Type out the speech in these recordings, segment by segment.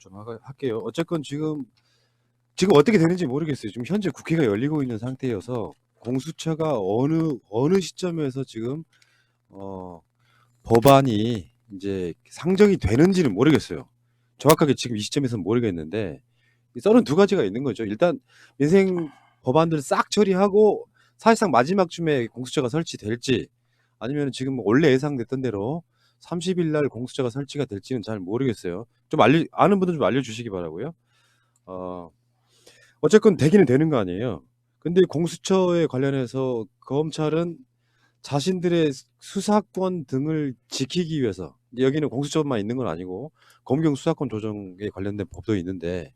좀 할게요. 어쨌건 지금 어떻게 되는지 모르겠어요. 지금 현재 국회가 열리고 있는 상태여서 공수처가 어느 시점에서 지금 법안이 이제 상정이 되는지는 모르겠어요. 정확하게 지금 이 시점에서는 모르겠는데 썰은 두 가지가 있는 거죠. 일단 민생 법안들을 싹 처리하고 사실상 마지막쯤에 공수처가 설치될지 아니면 지금 원래 예상됐던 대로 30일 날 공수처가 설치가 될지는 잘 모르겠어요. 좀 아는 분들 좀 알려주시기 바라고요. 어쨌건 되기는 되는 거 아니에요. 근데 공수처에 관련해서 검찰은 자신들의 수사권 등을 지키기 위해서 여기는 공수처만 있는 건 아니고 검경 수사권 조정에 관련된 법도 있는데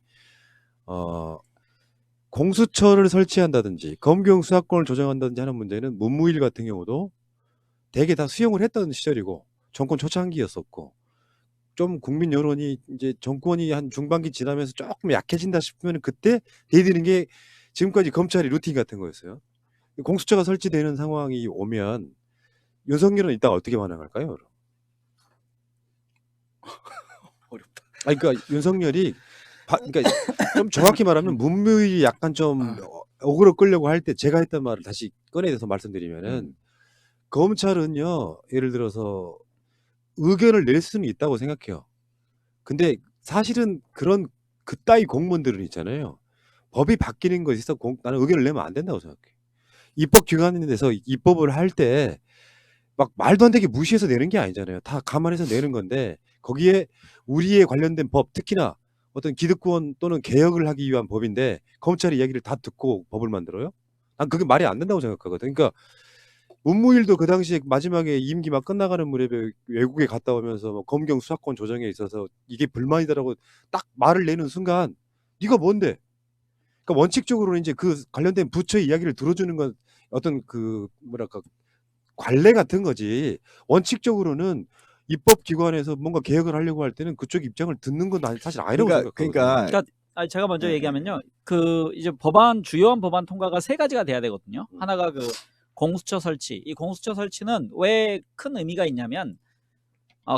공수처를 설치한다든지 검경 수사권을 조정한다든지 하는 문제는 문무일 같은 경우도 대개 다 수용을 했던 시절이고 정권 초창기였었고 좀 국민 여론이 이제 정권이 한 중반기 지나면서 조금 약해진다 싶으면 그때 대드는 게 지금까지 검찰이 루틴 같은 거였어요. 공수처가 설치되는 상황이 오면 윤석열은 이따 어떻게 반응할까요? 그럼? 어렵다. 아니, 그러니까 윤석열이 그러니까 좀 정확히 말하면 문무일이 약간 좀 어그로 끌려고 할 때 제가 했던 말을 다시 꺼내서 말씀드리면은 검찰은요 예를 들어서 의견을 낼 수는 있다고 생각해요. 근데 사실은 그런 그따위 공무원들은 있잖아요. 법이 바뀌는 것에 있어서 나는 의견을 내면 안 된다고 생각해. 입법기관에서 입법을 할 때 막 말도 안 되게 무시해서 내는 게 아니잖아요. 다 감안해서 내는 건데 거기에 우리에 관련된 법, 특히나 어떤 기득권 또는 개혁을 하기 위한 법인데 검찰이 이야기를 다 듣고 법을 만들어요? 난 그게 말이 안 된다고 생각하거든. 그러니까 문무일도 그 당시에 마지막에 임기 막 끝나가는 무렵에 외국에 갔다 오면서 뭐 검경 수사권 조정에 있어서 이게 불만이다라고 딱 말을 내는 순간 네가 뭔데? 그러니까 원칙적으로는 이제 그 관련된 부처의 이야기를 들어주는 건 어떤 그 뭐랄까 관례 같은 거지. 원칙적으로는 입법기관에서 뭔가 개혁을 하려고 할 때는 그쪽 입장을 듣는 건 사실 아니라고 생각하거든요. 그러니까 제가 먼저 네. 얘기하면요. 이제 주요한 법안 통과가 세 가지가 돼야 되거든요. 하나가 공수처 설치. 이 공수처 설치는 왜 큰 의미가 있냐면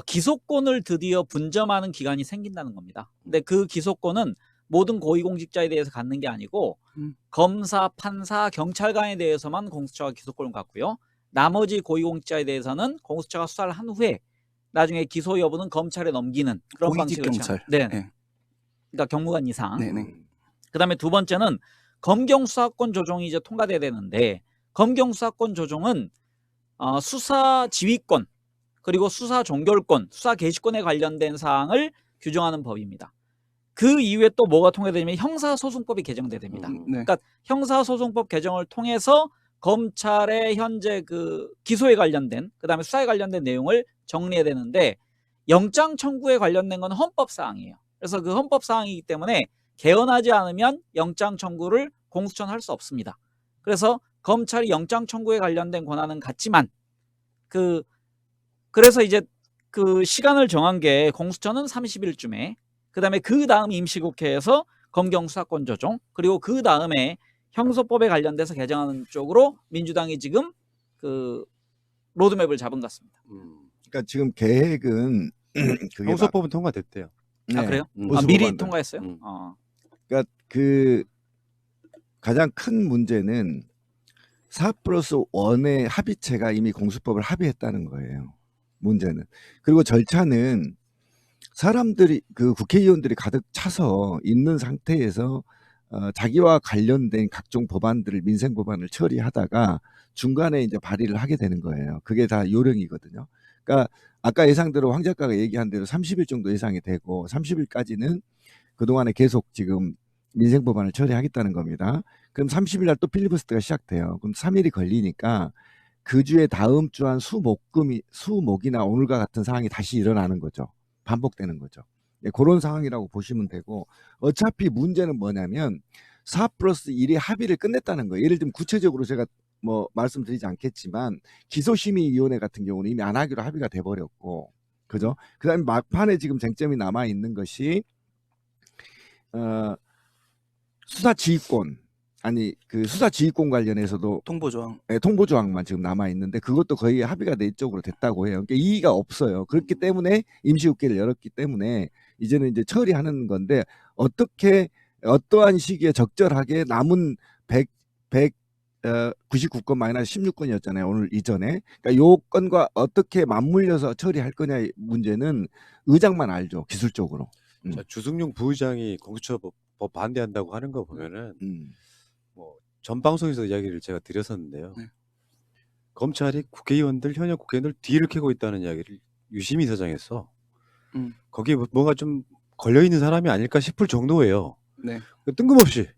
기소권을 드디어 분점하는 기관이 생긴다는 겁니다. 근데 그 기소권은 모든 고위공직자에 대해서 갖는 게 아니고 검사, 판사, 경찰관에 대해서만 공수처가 기소권을 갖고요. 나머지 고위공직자에 대해서는 공수처가 수사를 한 후에 나중에 기소 여부는 검찰에 넘기는 그런 고위직 방식을 경찰. 네. 네. 그러니까 경무관 이상. 네네. 그다음에 두 번째는 검경 수사권 조정이 이제 통과돼야 되는데 검경 수사권 조정은 수사 지휘권 그리고 수사 종결권, 수사 개시권에 관련된 사항을 규정하는 법입니다. 그 이후에 또 뭐가 통과되냐면 형사소송법이 개정돼야 됩니다. 네. 그러니까 형사소송법 개정을 통해서 검찰의 현재 기소에 관련된 그다음에 수사에 관련된 내용을 정리해야 되는데 영장 청구에 관련된 건 헌법 사항이에요. 그래서 그 헌법 사항이기 때문에 개헌하지 않으면 영장 청구를 공수처는 할 수 없습니다. 그래서 검찰이 영장 청구에 관련된 권한은 갖지만 그래서 이제 시간을 정한 게 공수처는 30일쯤에 그다음에 그 다음 임시국회에서 검경 수사권 조정 그리고 그 다음에 형소법에 관련돼서 개정하는 쪽으로 민주당이 지금 로드맵을 잡은 것 같습니다. 그러니까 지금 계획은 그게 형소법은 통과됐대요. 네, 그래요? 보수 미리 법안들. 통과했어요? 그러니까 가장 큰 문제는 4+1의 합의체가 이미 공수법을 합의했다는 거예요. 문제는. 그리고 절차는 사람들이 국회의원들이 가득 차서 있는 상태에서 자기와 관련된 각종 법안들을 민생 법안을 처리하다가 중간에 이제 발의를 하게 되는 거예요. 그게 다 요령이거든요. 그러니까 아까 예상대로 황 작가가 얘기한 대로 30일 정도 예상이 되고 30일까지는 그동안에 계속 지금 민생 법안을 처리하겠다는 겁니다. 그럼 30일 날 또 필리버스터가 시작돼요. 그럼 3일이 걸리니까 그 주에 다음 주 한 수목이나 오늘과 같은 상황이 다시 일어나는 거죠. 반복되는 거죠. 네, 그런 상황이라고 보시면 되고 어차피 문제는 뭐냐면 4+1이 합의를 끝냈다는 거예요. 예를 들면 구체적으로 제가 뭐 말씀드리지 않겠지만 기소심의위원회 같은 경우는 이미 안 하기로 합의가 돼버렸고 그죠? 그 다음에 막판에 지금 쟁점이 남아있는 것이 수사지휘권 수사지휘권 관련해서도 통보조항. 네, 통보조항만 지금 남아있는데 그것도 거의 합의가 내적으로 됐다고 해요. 그러니까 이의가 없어요. 그렇기 때문에 임시국회를 열었기 때문에 이제는 이제 처리하는 건데 어떻게 어떠한 시기에 적절하게 남은 99건 마이너스 16건이었잖아요. 오늘 이전에. 그러니까 요 건과 어떻게 맞물려서 처리할 거냐의 문제는 의장만 알죠. 기술적으로. 자, 주승용 부의장이 공수처법 반대한다고 하는 거 보면은 뭐 전 방송에서 이야기를 제가 드렸었는데요. 네. 검찰이 국회의원들 현역 국회의원들 뒤를 캐고 있다는 이야기를 유심히 사장했어. 거기에 뭔가 좀 걸려 있는 사람이 아닐까 싶을 정도예요. 네. 뜬금없이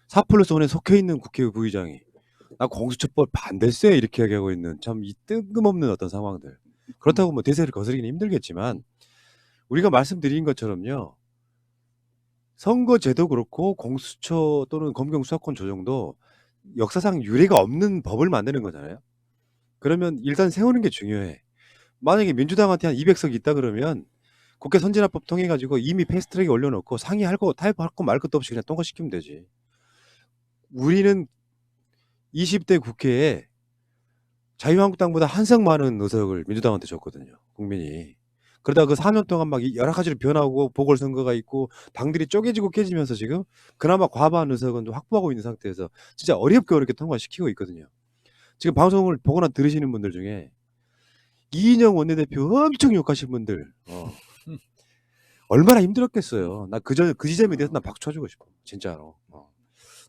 4+1에 속해 있는 국회 부의장이 나 공수처법 반대세 이렇게 얘기하고 있는 참 이 뜬금없는 어떤 상황들. 그렇다고 뭐 대세를 거스르기는 힘들겠지만 우리가 말씀드린 것처럼요. 선거제도 그렇고 공수처 또는 검경 수사권 조정도 역사상 유례가 없는 법을 만드는 거잖아요. 그러면 일단 세우는 게 중요해. 만약에 민주당한테 한 200석 있다 그러면 국회 선진화법 통해 가지고 이미 패스트트랙에 올려놓고 상의할 거 타협할 거 말 것도 없이 그냥 통과시키면 되지. 우리는 20대 국회에 자유한국당보다 한 석 많은 의석을 민주당한테 줬거든요. 국민이. 그러다 그 4년 동안 막 여러 가지로 변하고 보궐선거가 있고 당들이 쪼개지고 깨지면서 지금 그나마 과반 의석은 좀 확보하고 있는 상태에서 진짜 어렵게 통과시키고 있거든요. 지금 방송을 보거나 들으시는 분들 중에 이인영 원내대표 엄청 욕하신 분들 얼마나 힘들었겠어요. 나 그 지점에 대해서 나 박수 쳐주고 싶어. 진짜로.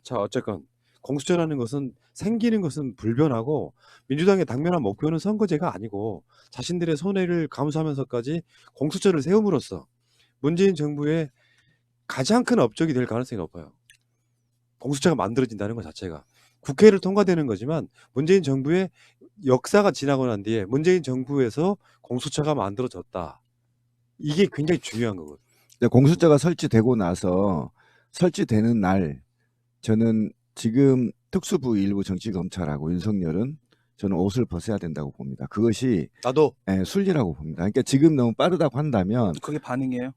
자, 어쨌건 공수처라는 것은 생기는 것은 불변하고 민주당의 당면한 목표는 선거제가 아니고 자신들의 손해를 감수하면서까지 공수처를 세움으로써 문재인 정부의 가장 큰 업적이 될 가능성이 높아요. 공수처가 만들어진다는 것 자체가. 국회를 통과되는 거지만 문재인 정부의 역사가 지나고 난 뒤에 문재인 정부에서 공수처가 만들어졌다. 이게 굉장히 중요한 거거든요. 공수처가 설치되고 나서 설치되는 날 저는 지금 특수부 일부 정치검찰하고 윤석열은 저는 옷을 벗어야 된다고 봅니다. 그것이 나도 순리라고 봅니다. 그러니까 지금 너무 빠르다고 한다면 그게 반응이에요.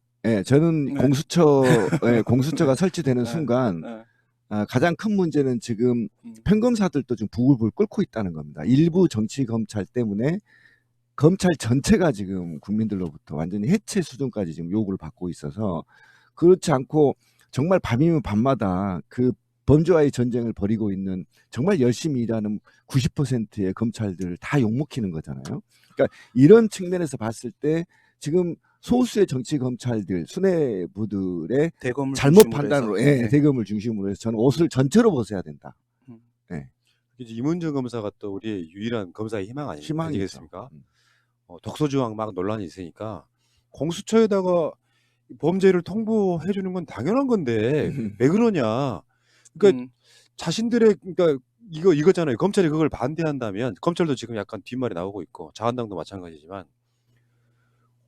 저는 네. 공수처가 설치되는 네. 순간 네. 가장 큰 문제는 지금 평검사들도 지금 부글부글 끓고 있다는 겁니다. 일부 정치검찰 때문에 검찰 전체가 지금 국민들로부터 완전히 해체 수준까지 지금 요구를 받고 있어서 그렇지 않고 정말 밤이면 밤마다 그 범죄와의 전쟁을 벌이고 있는 정말 열심히 일하는 90%의 검찰들을 다 욕먹히는 거잖아요. 그러니까 이런 측면에서 봤을 때 지금 소수의 정치 검찰들 수뇌부들의 대검을 잘못 중심으로 판단으로 해서. 네. 대검을 중심으로 해서 저는 옷을 전체로 벗어야 된다. 이제 이문정 검사가 또 우리의 유일한 검사의 희망 희망이죠. 아니겠습니까? 독소조항 막 논란이 있으니까 공수처에다가 범죄를 통보해 주는 건 당연한 건데 왜 그러냐? 그러니까 자신들의 그러니까 이거잖아요. 검찰이 그걸 반대한다면 검찰도 지금 약간 뒷말이 나오고 있고 자한당도 마찬가지지만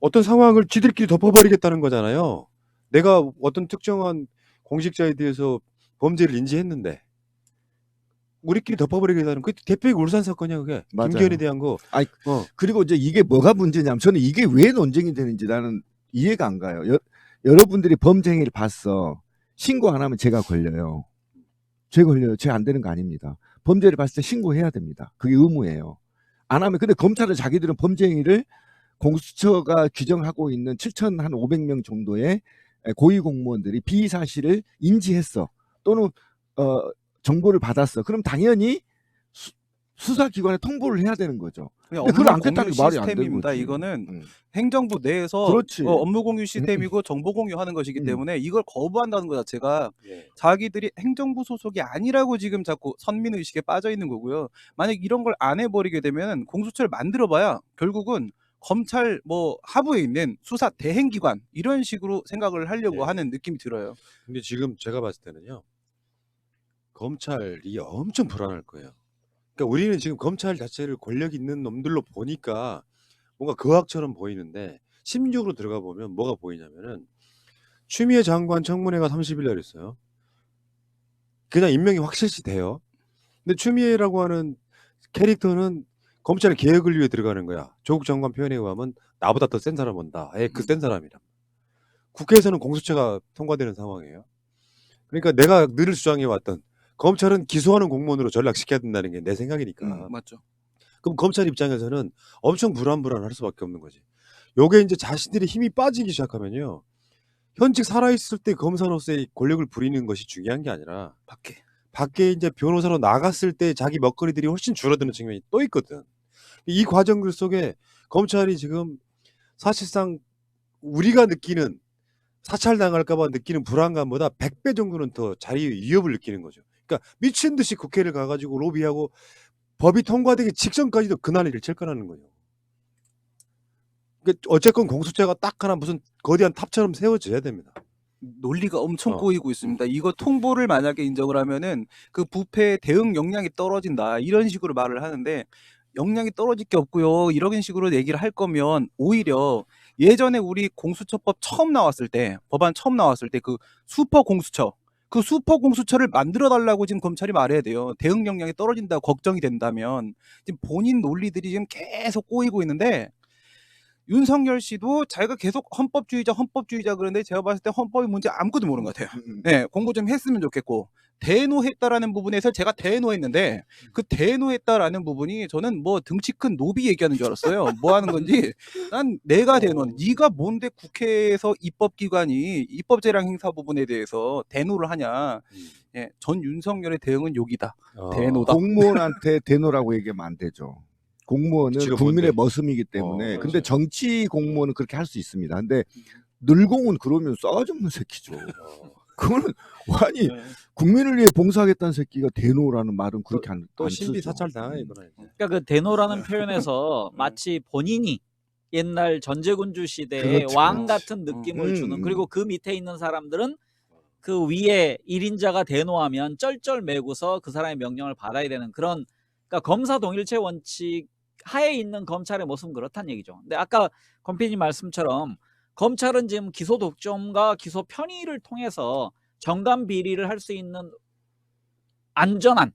어떤 상황을 지들끼리 덮어버리겠다는 거잖아요. 내가 어떤 특정한 공직자에 대해서 범죄를 인지했는데 우리끼리 덮어버리겠다는 그 대표의 울산 사건이야 그게. 맞아요. 김기현에 대한 거. 아니, 그리고 이제 이게 뭐가 문제냐면 저는 이게 왜 논쟁이 되는지 나는 이해가 안 가요. 여러분들이 범죄 행위를 봤어. 신고 안 하면 죄가 걸려요. 죄 걸려요. 죄 안 되는 거 아닙니다. 범죄를 봤을 때 신고해야 됩니다. 그게 의무예요. 안 하면 근데 검찰은 자기들은 범죄 행위를 공수처가 규정하고 있는 7,500명 정도의 고위공무원들이 비사실을 인지했어. 또는 정보를 받았어. 그럼 당연히 수사기관에 통보를 해야 되는 거죠. 근데 그걸 안 했다는 게 말이 안 되는 시스템입니다. 거지. 이거는 행정부 내에서 그렇지. 업무 공유 시스템이고 정보 공유하는 것이기 때문에 이걸 거부한다는 것 자체가 예. 자기들이 행정부 소속이 아니라고 지금 자꾸 선민의식에 빠져 있는 거고요. 만약 이런 걸 안 해버리게 되면 공수처를 만들어봐야 결국은 검찰 뭐 하부에 있는 수사 대행기관 이런 식으로 생각을 하려고 예. 하는 느낌이 들어요. 근데 지금 제가 봤을 때는요. 검찰이 엄청 불안할 거예요. 그러니까 우리는 지금 검찰 자체를 권력 있는 놈들로 보니까 뭔가 거학처럼 보이는데 심리적으로 들어가 보면 뭐가 보이냐면은 추미애 장관 청문회가 30일 날 있어요. 그냥 임명이 확실시 돼요. 근데 추미애라고 하는 캐릭터는 검찰 개혁을 위해 들어가는 거야. 조국 장관 표현에 의하면 나보다 더 센 사람 온다. 그 센 사람이라. 국회에서는 공수처가 통과되는 상황이에요. 그러니까 내가 늘 주장해왔던 검찰은 기소하는 공무원으로 전락시켜야 된다는 게 내 생각이니까. 맞죠. 그럼 검찰 입장에서는 엄청 불안할 수밖에 없는 거지. 요게 이제 자신들이 힘이 빠지기 시작하면요. 현직 살아있을 때 검사로서의 권력을 부리는 것이 중요한 게 아니라 밖에 이제 변호사로 나갔을 때 자기 먹거리들이 훨씬 줄어드는 측면이 또 있거든. 이 과정들 속에 검찰이 지금 사실상 우리가 느끼는 사찰당할까봐 느끼는 불안감보다 100배 정도는 더 자리 위협을 느끼는 거죠. 그러니까 미친 듯이 국회를 가가지고 로비하고 법이 통과되기 직전까지도 그날을 칠 거라는 거예요. 그러니까 어쨌건 공수처가 딱 하나 무슨 거대한 탑처럼 세워져야 됩니다. 논리가 엄청 어. 꼬이고 있습니다. 이거 통보를 만약에 인정을 하면은 그 부패 대응 역량이 떨어진다 이런 식으로 말을 하는데 역량이 떨어질 게 없고요. 이런 식으로 얘기를 할 거면 오히려 예전에 우리 공수처법 처음 나왔을 때 법안 처음 나왔을 때 그 슈퍼 공수처 그 슈퍼 공수처를 만들어 달라고 지금 검찰이 말해야 돼요. 대응 역량이 떨어진다고 걱정이 된다면 지금 본인 논리들이 지금 계속 꼬이고 있는데 윤석열 씨도 자기가 계속 헌법주의자 그러는데 제가 봤을 때 헌법의 문제 아무것도 모르는 것 같아요. 네, 공부 좀 했으면 좋겠고 대노했다라는 부분에서 제가 대노했는데 그 대노했다라는 부분이 저는 뭐 등치 큰 노비 얘기하는 줄 알았어요. 뭐 하는 건지 난 내가 대노, 네가 뭔데 국회에서 입법기관이 입법재량 행사 부분에 대해서 대노를 하냐. 예, 전 윤석열의 대응은 욕이다. 대노다. 공무원한테 대노라고 얘기하면 안 되죠. 공무원은 지금 국민의 뭔데? 머슴이기 때문에. 그렇죠. 근데 정치 공무원은 그렇게 할 수 있습니다. 근데 늘공은 그러면 싸가지 없는 새끼죠. 그거는 아니 국민을 위해 봉사하겠다는 새끼가 대노라는 말은 그렇게 안 또 안 신비 쓰죠. 사찰 당해 이거는. 그러니까 그 대노라는 표현에서 마치 본인이 옛날 전제군주 시대의 그렇죠. 왕 같은 느낌을 주는, 그리고 그 밑에 있는 사람들은 그 위에 1인자가 대노하면 쩔쩔매고서 그 사람의 명령을 받아야 되는 그런, 그러니까 검사 동일체 원칙 하에 있는 검찰의 모습은 그렇다는 얘기죠. 근데 아까 권 PD님 말씀처럼 검찰은 지금 기소 독점과 기소 편의를 통해서 정관 비리를 할 수 있는 안전한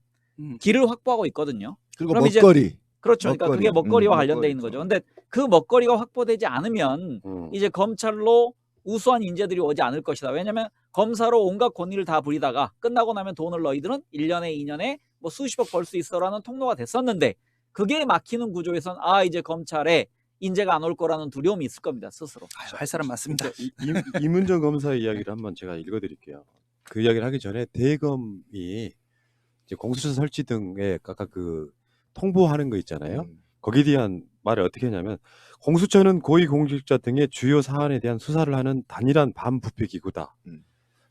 길을 확보하고 있거든요. 그리고 그럼 이제 먹거리. 그렇죠. 그러니까 그게 먹거리와 관련돼 먹거리죠. 있는 거죠. 근데 그 먹거리가 확보되지 않으면 이제 검찰로 우수한 인재들이 오지 않을 것이다. 왜냐하면 검사로 온갖 권위를 다 부리다가 끝나고 나면 돈을 너희들은 1년에 2년에 뭐 수십억 벌 수 있어라는 통로가 됐었는데, 그게 막히는 구조에선 이제 검찰에 인재가 안 올 거라는 두려움이 있을 겁니다. 스스로. 할 사람 많습니다. 이문정 검사의 이야기를 한번 제가 읽어드릴게요. 그 이야기를 하기 전에 대검이 이제 공수처 설치 등에 아까 그 통보하는 거 있잖아요. 거기에 대한 말을 어떻게 하냐면, 공수처는 고위공직자 등의 주요 사안에 대한 수사를 하는 단일한 반부패 기구다.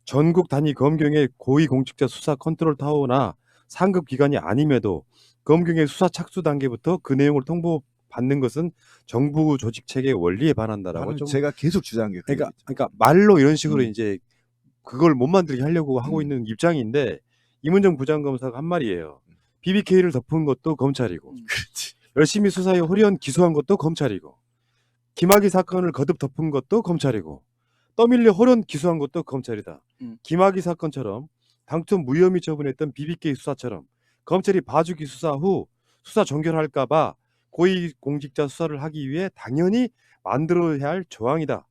전국 단위 검경의 고위공직자 수사 컨트롤 타워나 상급 기관이 아님에도 검경의 수사 착수 단계부터 그 내용을 통보받는 것은 정부 조직 체계의 원리에 반한다라고 좀 제가 계속 주장한 게 그러니까 말로 이런 식으로 이제 그걸 못 만들게 하려고 하고 있는 입장인데, 이문정 부장검사가 한 말이에요. BBK를 덮은 것도 검찰이고, 열심히 수사에 홀연 기소한 것도 검찰이고, 김학의 사건을 거듭 덮은 것도 검찰이고, 떠밀려 홀연 기소한 것도 검찰이다. 김학의 사건처럼 당초 무혐의 처분했던 BBK 수사처럼 검찰이 봐주기 수사 후 수사 종결할까봐 고위공직자 수사를 하기 위해 당연히 만들어야 할 조항이다.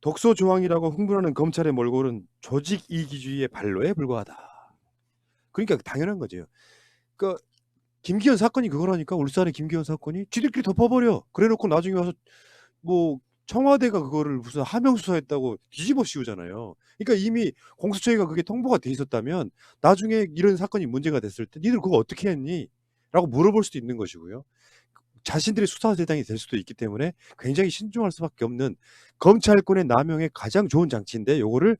독소 조항이라고 흥분하는 검찰의 몰골은 조직 이기주의의 발로에 불과하다. 그러니까 당연한 거죠. 그러니까 김기현 사건이 그거라니까. 울산의 김기현 사건이 지들끼리 덮어버려. 그래놓고 나중에 와서 뭐 청와대가 그거를 무슨 하명 수사했다고 뒤집어 씌우잖아요. 그러니까 이미 공수처가 그게 통보가 돼 있었다면 나중에 이런 사건이 문제가 됐을 때 니들 그거 어떻게 했니? 라고 물어볼 수도 있는 것이고요. 자신들이 수사 대상이 될 수도 있기 때문에 굉장히 신중할 수밖에 없는 검찰권의 남용의 가장 좋은 장치인데, 요거를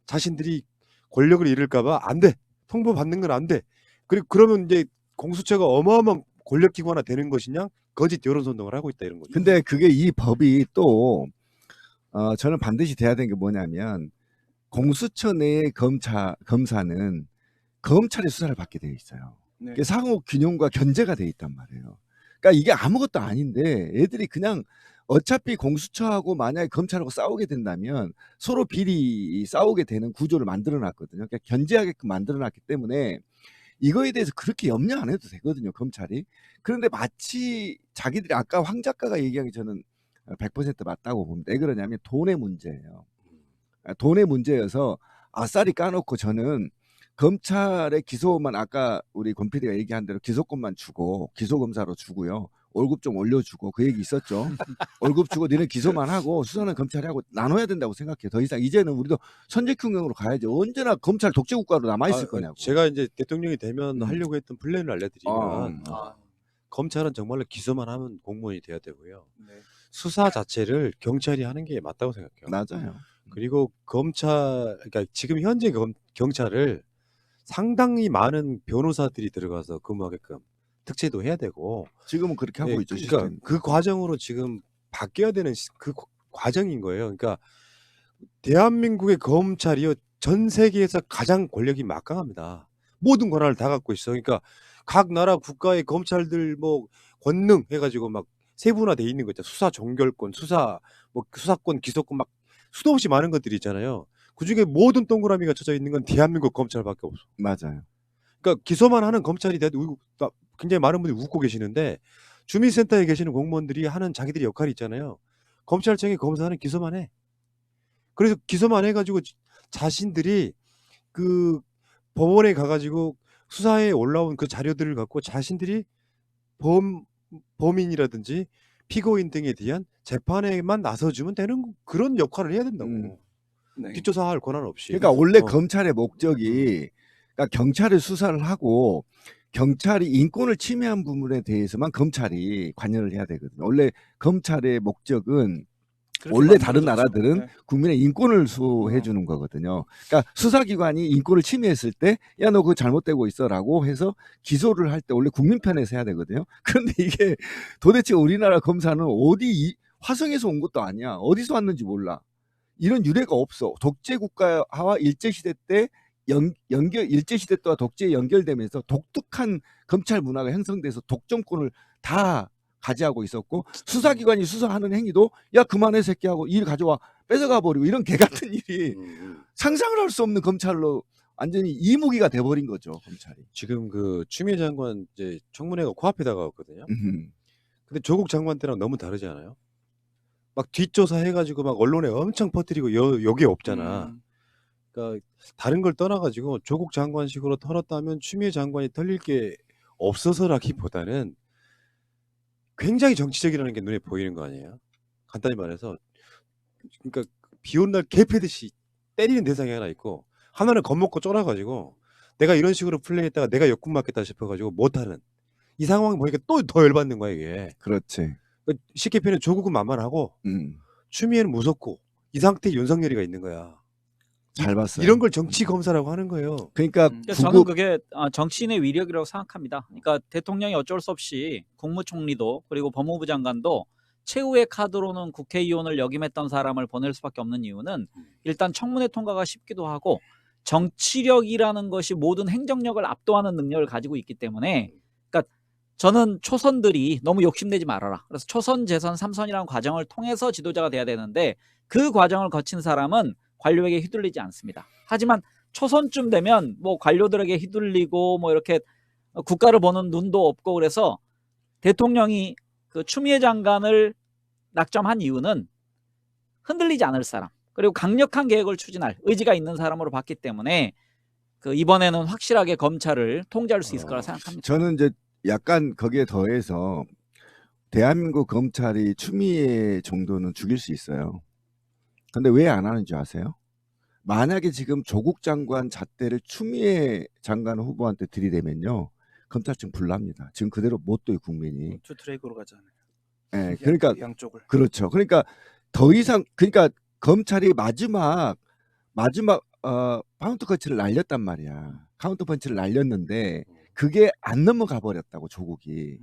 자신들이 권력을 잃을까봐 안 돼. 통보받는 건 안 돼. 그리고 그러면 이제 공수처가 어마어마한 권력기관화 되는 것이냐? 거짓 여론선동을 하고 있다, 이런 거죠. 근데 그게 이 법이 또 저는 반드시 돼야 되는 게 뭐냐면, 공수처 내의 검사는 검찰의 수사를 받게 돼 있어요. 네. 상호 균형과 견제가 돼 있단 말이에요. 그러니까 이게 아무것도 아닌데 애들이 그냥 어차피 공수처하고 만약에 검찰하고 싸우게 된다면 서로 비리 싸우게 되는 구조를 만들어 놨거든요. 그러니까 견제하게끔 만들어 놨기 때문에 이거에 대해서 그렇게 염려 안 해도 되거든요, 검찰이. 그런데 마치 자기들이 아까 황 작가가 얘기한 게 저는 100% 맞다고 봅니다. 왜 그러냐면 돈의 문제예요. 돈의 문제여서 아싸리 까놓고 저는 검찰의 기소만, 아까 우리 권 PD가 얘기한 대로 기소권만 주고 기소검사로 주고요. 월급 좀 올려주고 그 얘기 있었죠. 월급 주고 니네 기소만 하고 수사는 검찰이 하고 나눠야 된다고 생각해요. 더 이상 이제는 우리도 선제경영으로 가야죠. 언제나 검찰 독재국가로 남아있을 거냐고. 제가 이제 대통령이 되면 음. 하려고 했던 플랜을 알려드리면 아, 검찰은 정말로 기소만 하면 공무원이 돼야 되고요. 네. 수사 자체를 경찰이 하는 게 맞다고 생각해요. 맞아요. 그리고 그러니까 지금 현재 경찰을 상당히 많은 변호사들이 들어가서 근무하게끔 특채도 해야 되고. 지금은 그렇게 하고 예, 있죠. 그러니까 시스템이. 그 과정으로 지금 바뀌어야 되는 그 과정인 거예요. 그러니까 대한민국의 검찰이요 전 세계에서 가장 권력이 막강합니다. 모든 권한을 다 갖고 있어. 그러니까 각 나라 국가의 검찰들 뭐 권능 해가지고 막 세분화돼 있는 거 있잖아. 수사 종결권, 수사권, 기소권 막 수도 없이 많은 것들이 있잖아요. 그 중에 모든 동그라미가 쳐져 있는 건 대한민국 검찰밖에 없어. 맞아요. 그러니까 기소만 하는 검찰이 굉장히 많은 분들이 웃고 계시는데 주민센터에 계시는 공무원들이 하는 자기들의 역할이 있잖아요. 검찰청의 검사는 기소만 해. 그래서 기소만 해가지고 자신들이 그 법원에 가가지고 수사에 올라온 그 자료들을 갖고 자신들이 범인이라든지 피고인 등에 대한 재판에만 나서주면 되는 그런 역할을 해야 된다고. 네. 뒷조사할 권한 없이. 그러니까 원래 검찰의 목적이 그러니까 경찰이 수사를 하고 경찰이 인권을 침해한 부분에 대해서만 검찰이 관여를 해야 되거든요. 원래 검찰의 목적은 그렇게 원래 다른 만들어졌죠. 나라들은 네. 국민의 인권을 수호해 주는 거거든요. 그러니까 수사기관이 인권을 침해했을 때 야 너 그거 잘못되고 있어라고 해서 기소를 할 때 원래 국민 편에서 해야 되거든요. 그런데 이게 도대체 우리나라 검사는 화성에서 온 것도 아니야. 어디서 왔는지 몰라. 이런 유례가 없어. 독재 국가와 일제 시대 때 일제 시대 때와 독재에 연결되면서 독특한 검찰 문화가 형성돼서 독점권을 다 가지하고 있었고 수사기관이 수사하는 행위도 야 그만해 새끼하고 일 가져와 뺏어가 버리고 이런 개 같은 일이 상상을 할 수 없는 검찰로 완전히 이무기가 돼버린 거죠 검찰이. 지금 그 추미애 장관 이제 청문회가 코앞에 다가왔거든요. 음흠. 근데 조국 장관 때랑 너무 다르지 않아요? 막 뒷조사 해가지고 막 언론에 엄청 퍼뜨리고 여기 없잖아. 그러니까 다른 걸 떠나가지고 조국 장관식으로 털었다면 추미애 장관이 털릴 게 없어서라기보다는 굉장히 정치적이라는 게 눈에 보이는 거 아니에요? 간단히 말해서 그러니까 비 오는 날 개 패듯이 때리는 대상이 하나 있고 하나는 겁먹고 쫄아가지고 내가 이런 식으로 플레이했다가 내가 역군 맞겠다 싶어가지고 못하는 이 상황 보니까 또 더 열받는 거야 이게. 그렇지. 쉽게 표현해 조국은 만만하고 추미애는 무섭고 이 상태에 윤석열이가 있는 거야. 잘 봤어요. 이런 걸 정치 검사라고 하는 거예요. 그러니까 그러니까 저는 그게 정치인의 위력이라고 생각합니다. 그러니까 대통령이 어쩔 수 없이 국무총리도 그리고 법무부 장관도 최후의 카드로는 국회의원을 역임했던 사람을 보낼 수밖에 없는 이유는 일단 청문회 통과가 쉽기도 하고 정치력이라는 것이 모든 행정력을 압도하는 능력을 가지고 있기 때문에 그러니까 저는 초선들이 너무 욕심내지 말아라. 그래서 초선, 재선, 3선이라는 과정을 통해서 지도자가 돼야 되는데 그 과정을 거친 사람은 관료에게 휘둘리지 않습니다. 하지만 초선쯤 되면 뭐 관료들에게 휘둘리고 뭐 이렇게 국가를 보는 눈도 없고 그래서 대통령이 그 추미애 장관을 낙점한 이유는 흔들리지 않을 사람 그리고 강력한 계획을 추진할 의지가 있는 사람으로 봤기 때문에 그 이번에는 확실하게 검찰을 통제할 수 있을 거라 생각합니다. 저는 이제 약간 거기에 더해서 대한민국 검찰이 추미애 정도는 죽일 수 있어요. 근데 왜 안 하는지 아세요? 만약에 지금 조국 장관 잣대를 추미애 장관 후보한테 들이대면요. 검찰청 불납니다. 지금 그대로 못 둬요 국민이. 투트랙으로 가잖아요. 예, 그러니까 양쪽을. 그렇죠. 그러니까 더 이상 그러니까 검찰이 마지막 카운터 펀치를 날렸단 말이야. 카운터 펀치를 날렸는데 그게 안 넘어가 버렸다고 조국이.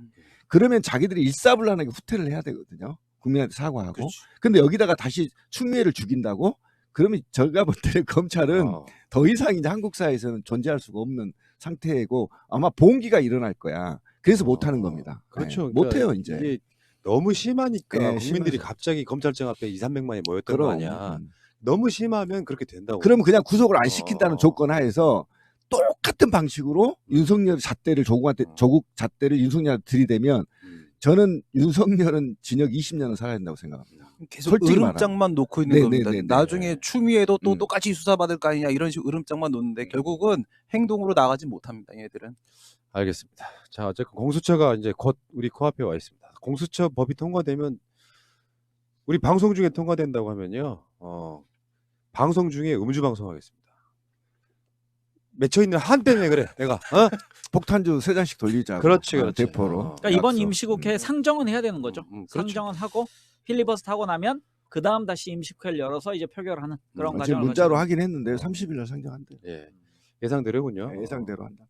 그러면 자기들이 일사불란하게 후퇴를 해야 되거든요. 국민한테 사과하고. 그렇지. 근데 여기다가 다시 추미애를 죽인다고? 그러면 제가 볼 때는 검찰은 더 이상 이제 한국 사회에서는 존재할 수가 없는 상태고 아마 봉기가 일어날 거야. 그래서 못 하는 겁니다. 그렇죠. 네, 못 해요, 그러니까 이제. 이게 너무 심하니까 네, 국민들이 심해서. 갑자기 검찰청 앞에 200~300만이 모였던 거 그럼. 아니야. 너무 심하면 그렇게 된다고. 그러면 그냥 구속을 안 시킨다는 조건 하에서 똑같은 방식으로 윤석열 잣대를 조국 잣대를 윤석열한테 들이대면 저는 윤석열은 징역 20년을 살아야 된다고 생각합니다. 계속 솔직히 으름장만 놓고 있는 네, 겁니다. 네, 네, 나중에 추미애도 또 똑같이 수사받을 거 아니냐 이런 식으로 으름장만 놓는데 결국은 행동으로 나가지 못합니다. 얘들은. 알겠습니다. 자, 어쨌건 공수처가 이제 곧 우리 코앞에 와 있습니다. 공수처 법이 통과되면 우리 방송 중에 통과된다고 하면요. 방송 중에 음주 방송하겠습니다. 맺혀 있는 한 때문에 그래. 내가. 폭탄주 3장씩 돌리자. 그렇지, 그렇지. 대포로. 그러니까 이번 약속. 임시국회 상정은 해야 되는 거죠. 그렇죠. 상정은 하고 필리버스터 하고 나면 그 다음 다시 임시국회를 열어서 이제 표결하는 그런 지금 과정을 문자로 거쳐야 하긴 했는데 30일 날 상정한대. 예. 예상대로군요. 예상대로 한다.